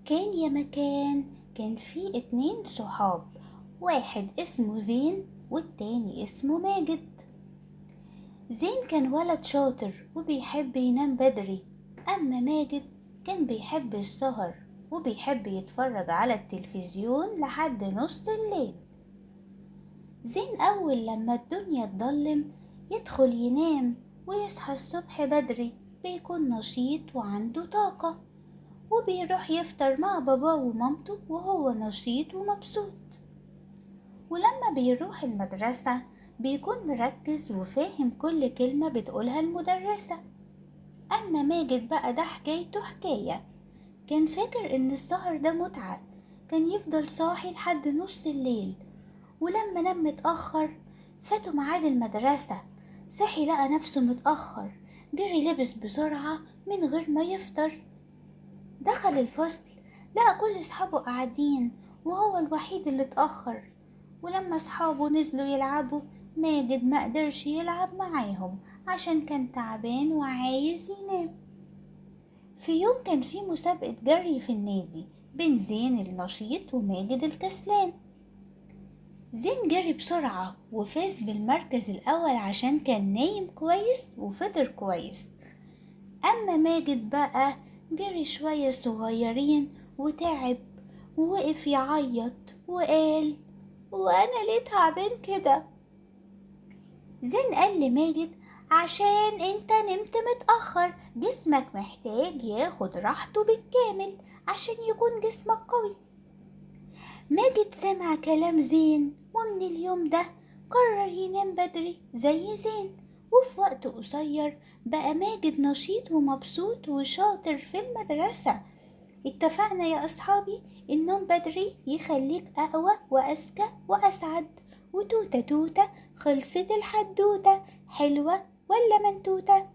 كان يا مكان كان في اتنين صحاب، واحد اسمه زين والتاني اسمه ماجد. زين كان ولد شاطر وبيحب ينام بدري، أما ماجد كان بيحب السهر وبيحب يتفرج على التلفزيون لحد نص الليل. زين أول لما الدنيا تضلم يدخل ينام ويصحى الصبح بدري، بيكون نشيط وعنده طاقة، وبيروح يفطر مع باباه ومامته وهو نشيط ومبسوط. ولما بيروح المدرسة بيكون مركز وفاهم كل كلمة بتقولها المدرسة. أما ماجد بقى ده حكايته حكاية، كان فاكر إن السهر ده متعة، كان يفضل صاحي لحد نص الليل، ولما نام متأخر فاته ميعاد المدرسة. صحي لقى نفسه متأخر، جري لبس بسرعة من غير ما يفطر. دخل الفصل لقى كل أصحابه قاعدين وهو الوحيد اللي اتأخر، ولما أصحابه نزلوا يلعبوا ماجد ما قدرش يلعب معاهم عشان كان تعبان وعايز ينام. في يوم كان في مسابقة جري في النادي بين زين النشيط وماجد الكسلان. زين جري بسرعة وفاز بالمركز الأول عشان كان نايم كويس وفطر كويس. أما ماجد بقى جري شوية صغيرين وتعب ووقف يعيط وقال: وأنا ليه تعبان كده؟ زين قال لماجد: عشان انت نمت متأخر، جسمك محتاج ياخد راحته بالكامل عشان يكون جسمك قوي. ماجد سمع كلام زين ومن اليوم ده قرر ينام بدري زي زين، وفي وقت قصير بقى ماجد نشيط ومبسوط وشاطر في المدرسة. اتفقنا يا أصحابي النوم بدري يخليك أقوى وأذكى وأسعد. وتوتة توتة خلصت الحدوتة، حلوة ولا منتوتة؟